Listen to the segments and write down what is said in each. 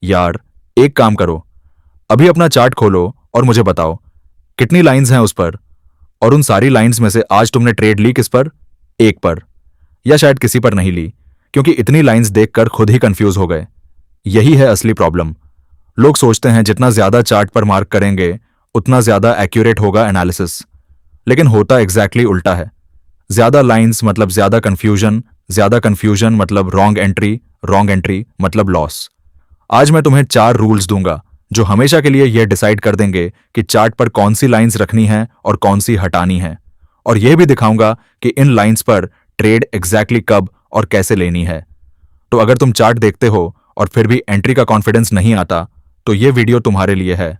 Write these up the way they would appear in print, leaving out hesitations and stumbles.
यार, एक काम करो, अभी अपना चार्ट खोलो और मुझे बताओ कितनी लाइंस हैं उस पर, और उन सारी लाइंस में से आज तुमने ट्रेड ली किस पर? एक पर, या शायद किसी पर नहीं ली, क्योंकि इतनी लाइंस देखकर खुद ही कंफ्यूज हो गए। यही है असली प्रॉब्लम। लोग सोचते हैं जितना ज्यादा चार्ट पर मार्क करेंगे उतना ज्यादा एक्यूरेट होगा एनालिसिस, लेकिन होता एग्जैक्टली उल्टा है। ज्यादा लाइंस मतलब ज्यादा कंफ्यूजन मतलब रॉन्ग एंट्री मतलब लॉस। आज मैं तुम्हें 4 रूल्स दूंगा जो हमेशा के लिए यह डिसाइड कर देंगे कि चार्ट पर कौन सी लाइंस रखनी है और कौन सी हटानी है, और यह भी दिखाऊंगा कि इन लाइंस पर ट्रेड एग्जैक्टली कब और कैसे लेनी है। तो अगर तुम चार्ट देखते हो और फिर भी एंट्री का कॉन्फिडेंस नहीं आता, तो यह वीडियो तुम्हारे लिए है।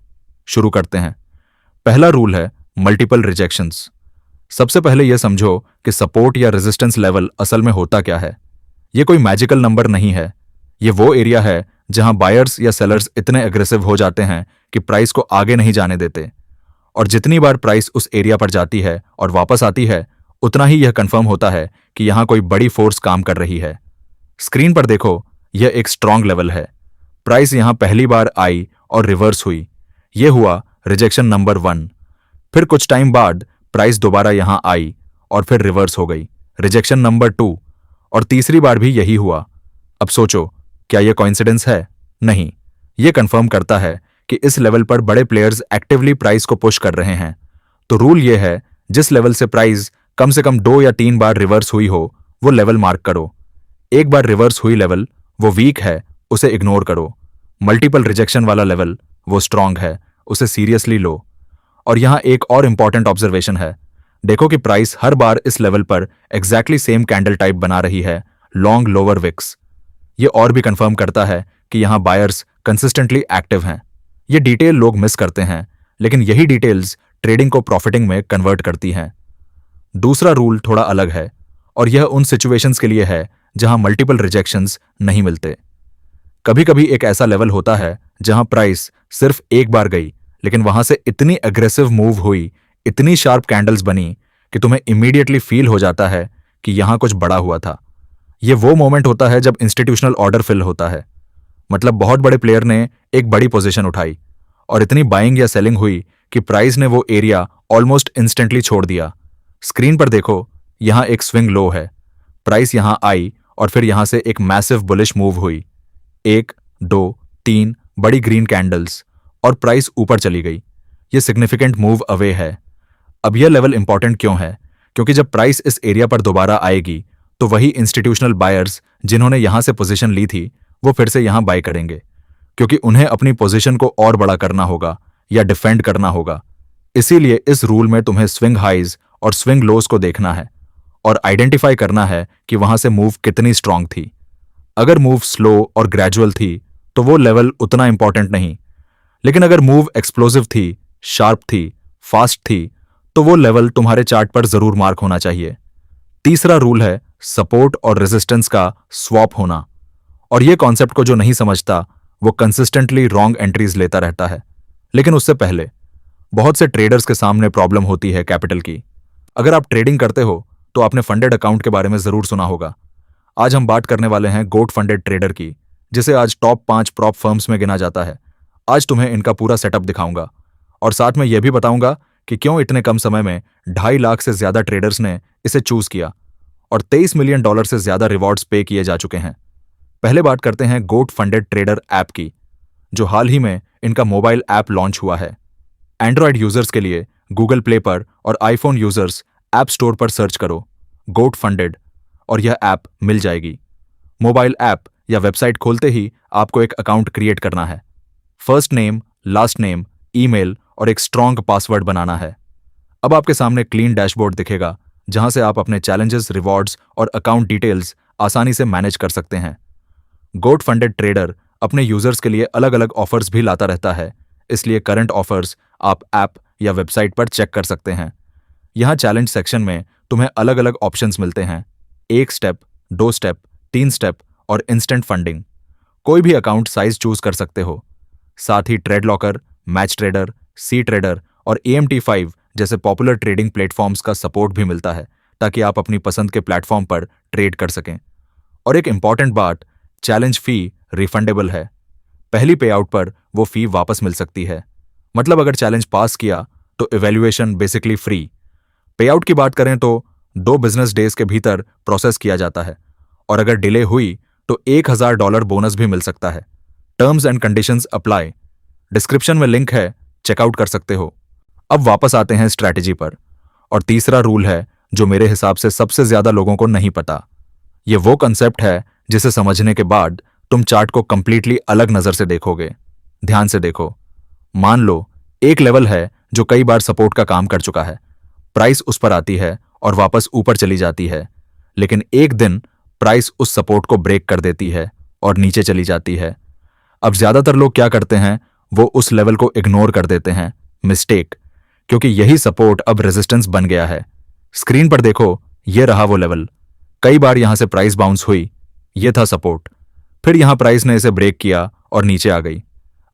शुरू करते हैं। पहला रूल है मल्टीपल रिजेक्शंस। सबसे पहले यह समझो कि सपोर्ट या रेजिस्टेंस लेवल असल में होता क्या है। यह कोई मैजिकल नंबर नहीं है। यह वो एरिया है जहां बायर्स या सेलर्स इतने एग्रेसिव हो जाते हैं कि प्राइस को आगे नहीं जाने देते, और जितनी बार प्राइस उस एरिया पर जाती है और वापस आती है, उतना ही यह कंफर्म होता है कि यहां कोई बड़ी फोर्स काम कर रही है। स्क्रीन पर देखो, यह एक स्ट्रांग लेवल है। प्राइस यहां पहली बार आई और रिवर्स हुई। यह हुआ रिजेक्शन नंबर 1। फिर कुछ टाइम बाद प्राइस दोबारा यहां आई और फिर रिवर्स हो गई, रिजेक्शन नंबर 2, और तीसरी बार भी यही हुआ। अब सोचो, क्या यह कोइंसिडेंस है? नहीं, यह कंफर्म करता है कि इस लेवल पर बड़े प्लेयर्स एक्टिवली प्राइस को पुश कर रहे हैं। तो रूल यह है, जिस लेवल से प्राइस कम से कम 2 या 3 बार रिवर्स हुई हो, वो लेवल मार्क करो। एक बार रिवर्स हुई लेवल, वो वीक है, उसे इग्नोर करो। मल्टीपल रिजेक्शन वाला लेवल, वो स्ट्रांग है, उसे सीरियसली लो। और यहां एक और इंपॉर्टेंट ऑब्जर्वेशन है। देखो कि प्राइस हर बार इस लेवल पर एग्जैक्टली सेम कैंडल टाइप बना रही है, लॉन्ग लोअर विक्स। ये और भी कंफर्म करता है कि यहां बायर्स कंसिस्टेंटली एक्टिव हैं। ये डिटेल लोग मिस करते हैं, लेकिन यही डिटेल्स ट्रेडिंग को प्रॉफिटिंग में कन्वर्ट करती हैं। दूसरा रूल थोड़ा अलग है, और यह उन सिचुएशंस के लिए है जहां मल्टीपल रिजेक्शंस नहीं मिलते। कभी कभी एक ऐसा लेवल होता है जहां प्राइस सिर्फ एक बार गई, लेकिन वहां से इतनी एग्रेसिव मूव हुई, इतनी शार्प कैंडल्स बनी कि तुम्हें इमीडिएटली फील हो जाता है कि यहां कुछ बड़ा हुआ था। यह वो मोमेंट होता है जब इंस्टीट्यूशनल ऑर्डर फिल होता है, मतलब बहुत बड़े प्लेयर ने एक बड़ी पोजीशन उठाई और इतनी बाइंग या सेलिंग हुई कि प्राइस ने वो एरिया ऑलमोस्ट इंस्टेंटली छोड़ दिया। स्क्रीन पर देखो, यहां एक स्विंग लो है। प्राइस यहां आई और फिर यहां से एक मैसिव बुलिश मूव हुई, 1, 2, 3 बड़ी ग्रीन कैंडल्स, और प्राइस ऊपर चली गई। यह सिग्निफिकेंट मूव अवे है। अब यह लेवल इंपॉर्टेंट क्यों है? क्योंकि जब प्राइस इस एरिया पर दोबारा आएगी, तो वही इंस्टीट्यूशनल बायर्स जिन्होंने यहां से पोजीशन ली थी, वो फिर से यहां बाय करेंगे, क्योंकि उन्हें अपनी पोजीशन को और बड़ा करना होगा या डिफेंड करना होगा। इसीलिए इस रूल में तुम्हें स्विंग हाइज और स्विंग लोस को देखना है और आइडेंटिफाई करना है कि वहां से मूव कितनी स्ट्रांग थी। अगर मूव स्लो और ग्रेजुअल थी, तो वो लेवल उतना इंपॉर्टेंट नहीं, लेकिन अगर मूव एक्सप्लोसिव थी, शार्प थी, फास्ट थी, तो वो लेवल तुम्हारे चार्ट पर जरूर मार्क होना चाहिए। तीसरा रूल है सपोर्ट और रेजिस्टेंस का स्वैप होना, और ये कॉन्सेप्ट को जो नहीं समझता वो कंसिस्टेंटली रॉन्ग एंट्रीज लेता रहता है। लेकिन उससे पहले बहुत से ट्रेडर्स के सामने प्रॉब्लम होती है कैपिटल की। अगर आप ट्रेडिंग करते हो तो आपने फंडेड अकाउंट के बारे में जरूर सुना होगा। आज हम बात करने वाले हैं गोट फंडेड ट्रेडर की, जिसे आज टॉप 5 प्रॉप फर्म्स में गिना जाता है। आज तुम्हें इनका पूरा सेटअप दिखाऊंगा और साथ में यह भी बताऊंगा कि क्यों इतने कम समय में 2.5 लाख से ज्यादा ट्रेडर्स ने इसे चूज किया और $23 मिलियन से ज्यादा रिवॉर्ड्स पे किए जा चुके हैं। पहले बात करते हैं गोट फंडेड ट्रेडर ऐप की, जो हाल ही में इनका मोबाइल ऐप लॉन्च हुआ है। एंड्रॉयड यूजर्स के लिए गूगल प्ले पर और आईफोन यूजर्स ऐप स्टोर पर सर्च करो गोट फंडेड और यह ऐप मिल जाएगी। मोबाइल ऐप या वेबसाइट खोलते ही आपको एक अकाउंट क्रिएट करना है। First name, last name, email और एक स्ट्रॉन्ग पासवर्ड बनाना है। अब आपके सामने क्लीन डैशबोर्ड दिखेगा, जहां से आप अपने चैलेंजेस, रिवॉर्ड्स और अकाउंट डिटेल्स आसानी से मैनेज कर सकते हैं। गोट फंडेड ट्रेडर अपने यूजर्स के लिए अलग अलग ऑफर्स भी लाता रहता है, इसलिए करंट ऑफर्स आप ऐप या वेबसाइट पर चेक कर सकते हैं। यहां चैलेंज सेक्शन में तुम्हें अलग अलग ऑप्शंस मिलते हैं, 1 स्टेप, 2 स्टेप, 3 स्टेप और इंस्टेंट फंडिंग। कोई भी अकाउंट साइज चूज कर सकते हो। साथ ही ट्रेड लॉकर, मैच ट्रेडर, सी ट्रेडर और AMT5 जैसे पॉपुलर ट्रेडिंग प्लेटफॉर्म्स का सपोर्ट भी मिलता है, ताकि आप अपनी पसंद के प्लेटफॉर्म पर ट्रेड कर सकें। और एक इंपॉर्टेंट बात, चैलेंज फी रिफंडेबल है। पहली पे आउट पर वो फी वापस मिल सकती है। मतलब अगर चैलेंज पास किया तो इवैल्यूएशन बेसिकली फ्री। पे आउट की बात करें तो 2 बिजनेस डेज के भीतर प्रोसेस किया जाता है, और अगर डिले हुई तो $1000 बोनस भी मिल सकता है। Terms and conditions apply. Description में लिंक है, चेकआउट कर सकते हो। अब वापस आते हैं स्ट्रैटेजी पर, और तीसरा रूल है जो मेरे हिसाब से सबसे ज्यादा लोगों को नहीं पता। ये वो कंसेप्ट है जिसे समझने के बाद तुम चार्ट को कंप्लीटली अलग नजर से देखोगे। ध्यान से देखो। मान लो एक लेवल है जो कई बार सपोर्ट का काम कर चुका है। प्राइस उस पर आती है और वापस ऊपर चली जाती है, लेकिन एक दिन प्राइस उस सपोर्ट को ब्रेक कर देती है और नीचे चली जाती है। अब ज्यादातर लोग क्या करते हैं, वो उस लेवल को इग्नोर कर देते हैं। मिस्टेक, क्योंकि यही सपोर्ट अब रेजिस्टेंस बन गया है। स्क्रीन पर देखो, ये रहा वो लेवल। कई बार यहां से प्राइस बाउंस हुई, ये था सपोर्ट। फिर यहां प्राइस ने इसे ब्रेक किया और नीचे आ गई।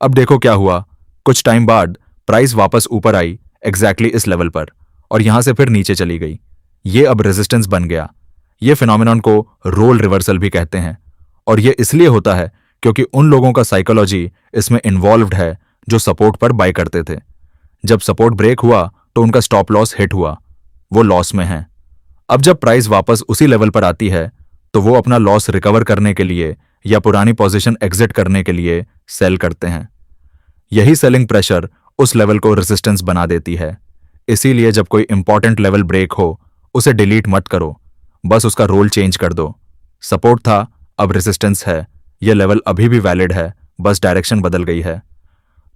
अब देखो क्या हुआ, कुछ टाइम बाद प्राइस वापस ऊपर आई एग्जैक्टली इस लेवल पर, और यहां से फिर नीचे चली गई। ये अब रेजिस्टेंस बन गया। ये फिनोमिनन को रोल रिवर्सल भी कहते हैं, और ये इसलिए होता है क्योंकि उन लोगों का साइकोलॉजी इसमें इन्वॉल्व्ड है जो सपोर्ट पर बाय करते थे। जब सपोर्ट ब्रेक हुआ तो उनका स्टॉप लॉस हिट हुआ, वो लॉस में हैं। अब जब प्राइस वापस उसी लेवल पर आती है तो वो अपना लॉस रिकवर करने के लिए या पुरानी पोजीशन एग्जिट करने के लिए सेल करते हैं। यही सेलिंग प्रेशर उस लेवल को रेजिस्टेंस बना देती है। इसीलिए जब कोई इंपॉर्टेंट लेवल ब्रेक हो, उसे डिलीट मत करो, बस उसका रोल चेंज कर दो। सपोर्ट था, अब रेजिस्टेंस है। यह लेवल अभी भी वैलिड है, बस डायरेक्शन बदल गई है।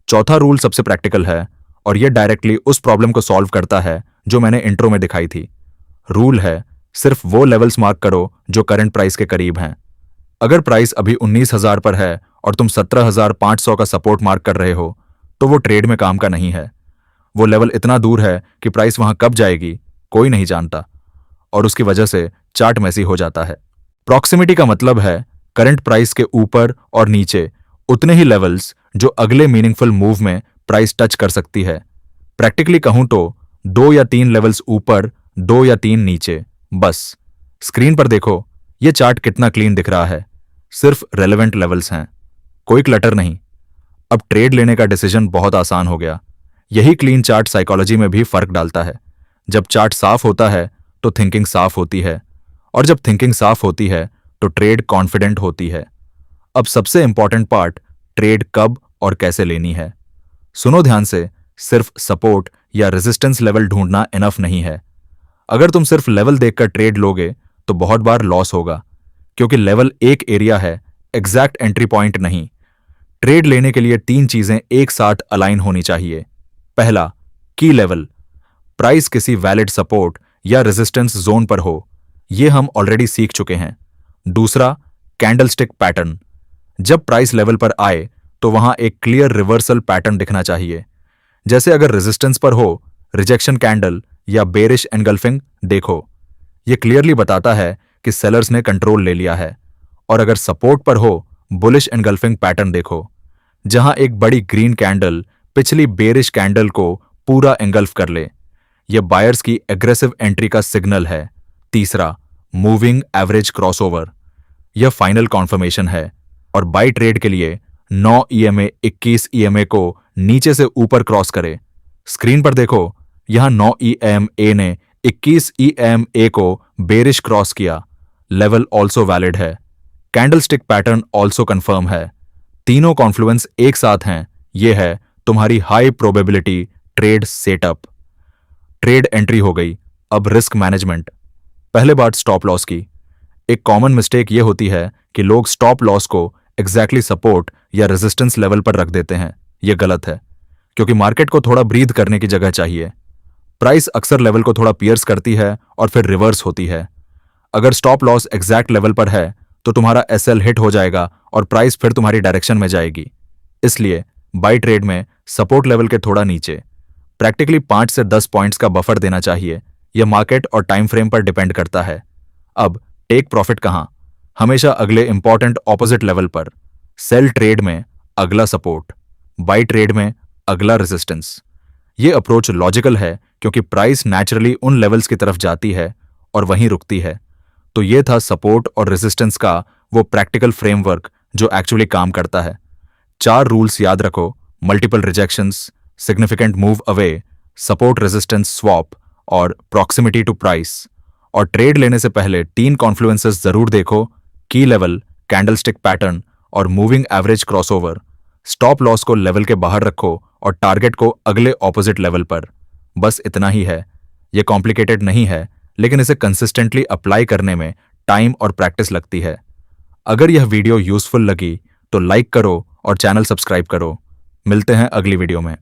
चौथा रूल सबसे प्रैक्टिकल है, और यह डायरेक्टली उस प्रॉब्लम को सॉल्व करता है जो मैंने इंट्रो में दिखाई थी। रूल है, सिर्फ वो लेवल्स मार्क करो जो करंट प्राइस के करीब हैं। अगर प्राइस अभी 19,000 पर है और तुम 17,500 का सपोर्ट मार्क कर रहे हो, तो वो ट्रेड में काम का नहीं है। वो लेवल इतना दूर है कि प्राइस वहां कब जाएगी कोई नहीं जानता, और उसकी वजह से चार्ट मैसी हो जाता है। प्रॉक्सिमिटी का मतलब है करंट प्राइस के ऊपर और नीचे उतने ही लेवल्स जो अगले मीनिंगफुल मूव में प्राइस टच कर सकती है। प्रैक्टिकली कहूं तो 2 या 3 लेवल्स ऊपर, 2 या 3 नीचे, बस। स्क्रीन पर देखो, ये चार्ट कितना क्लीन दिख रहा है। सिर्फ रेलेवेंट लेवल्स हैं, कोई क्लटर नहीं। अब ट्रेड लेने का डिसीजन बहुत आसान हो गया। यही क्लीन चार्ट साइकोलॉजी में भी फर्क डालता है। जब चार्ट साफ होता है तो थिंकिंग साफ होती है, और जब थिंकिंग साफ होती है तो ट्रेड कॉन्फिडेंट होती है। अब सबसे इंपॉर्टेंट पार्ट, ट्रेड कब और कैसे लेनी है। सुनो ध्यान से, सिर्फ सपोर्ट या रेजिस्टेंस लेवल ढूंढना इनफ नहीं है। अगर तुम सिर्फ लेवल देखकर ट्रेड लोगे तो बहुत बार लॉस होगा, क्योंकि लेवल एक एरिया है, एग्जैक्ट एंट्री पॉइंट नहीं। ट्रेड लेने के लिए 3 चीजें एक साथ अलाइन होनी चाहिए। पहला, की लेवल। प्राइस किसी वैलिड सपोर्ट या रेजिस्टेंस जोन पर हो, यह हम ऑलरेडी सीख चुके हैं। दूसरा, कैंडलस्टिक पैटर्न। जब प्राइस लेवल पर आए तो वहां एक क्लियर रिवर्सल पैटर्न दिखना चाहिए। जैसे अगर रेजिस्टेंस पर हो, रिजेक्शन कैंडल या बेरिश एनगल्फिंग देखो, यह क्लियरली बताता है कि सेलर्स ने कंट्रोल ले लिया है। और अगर सपोर्ट पर हो, बुलिश एनगल्फिंग पैटर्न देखो, जहां एक बड़ी ग्रीन कैंडल पिछली बेरिश कैंडल को पूरा एंगल्फ कर ले। यह बायर्स की एग्रेसिव एंट्री का सिग्नल है। तीसरा, मूविंग एवरेज क्रॉसओवर। यह फाइनल कॉन्फर्मेशन है, और बाई ट्रेड के लिए 9 ईएमए 21 ईएमए को नीचे से ऊपर क्रॉस करे। स्क्रीन पर देखो, यहां 9 ईएमए ने 21 ईएमए को बेरिश क्रॉस किया। लेवल ऑल्सो वैलिड है। कैंडलस्टिक पैटर्न ऑल्सो कंफर्म है। तीनों कॉन्फ्लुएंस एक साथ हैं। यह है तुम्हारी high probability trade setup. Trade entry हो गई, अब रिस्क मैनेजमेंट। पहले बात स्टॉप लॉस की। एक कॉमन मिस्टेक यह होती है कि लोग स्टॉप लॉस को एग्जैक्टली सपोर्ट या रेजिस्टेंस लेवल पर रख देते हैं। यह गलत है, क्योंकि मार्केट को थोड़ा ब्रीथ करने की जगह चाहिए। प्राइस अक्सर लेवल को थोड़ा पियर्स करती है और फिर रिवर्स होती है। अगर स्टॉप लॉस एग्जैक्ट लेवल पर है तो तुम्हारा एसएल हिट हो जाएगा और प्राइस फिर तुम्हारी डायरेक्शन में जाएगी। इसलिए बाई ट्रेड में सपोर्ट लेवल के थोड़ा नीचे प्रैक्टिकली 5 से 10 पॉइंट्स का बफर देना चाहिए। यह मार्केट और टाइम फ्रेम पर डिपेंड करता है। अब टेक प्रॉफिट कहां? हमेशा अगले इंपॉर्टेंट ऑपोजिट लेवल पर। सेल ट्रेड में अगला सपोर्ट, बाई ट्रेड में अगला रेजिस्टेंस। यह अप्रोच लॉजिकल है क्योंकि प्राइस नेचुरली उन लेवल्स की तरफ जाती है और वहीं रुकती है। तो यह था सपोर्ट और रेजिस्टेंस का वो प्रैक्टिकल फ्रेमवर्क जो एक्चुअली काम करता है। 4 रूल्स याद रखो, multiple rejections, significant move away, support resistance swap और प्रॉक्सिमिटी टू प्राइस। और ट्रेड लेने से पहले 3 कॉन्फ्लुएंसेस जरूर देखो, की लेवल, कैंडलस्टिक पैटर्न और moving average crossover. Stop loss को लेवल के बाहर रखो और टारगेट को अगले ऑपोजिट लेवल पर। बस इतना ही है। यह कॉम्प्लिकेटेड नहीं है, लेकिन इसे कंसिस्टेंटली अप्लाई करने में टाइम और प्रैक्टिस लगती है। अगर यह वीडियो यूजफुल लगी तो लाइक करो और चैनल सब्सक्राइब करो। मिलते हैं अगली वीडियो में।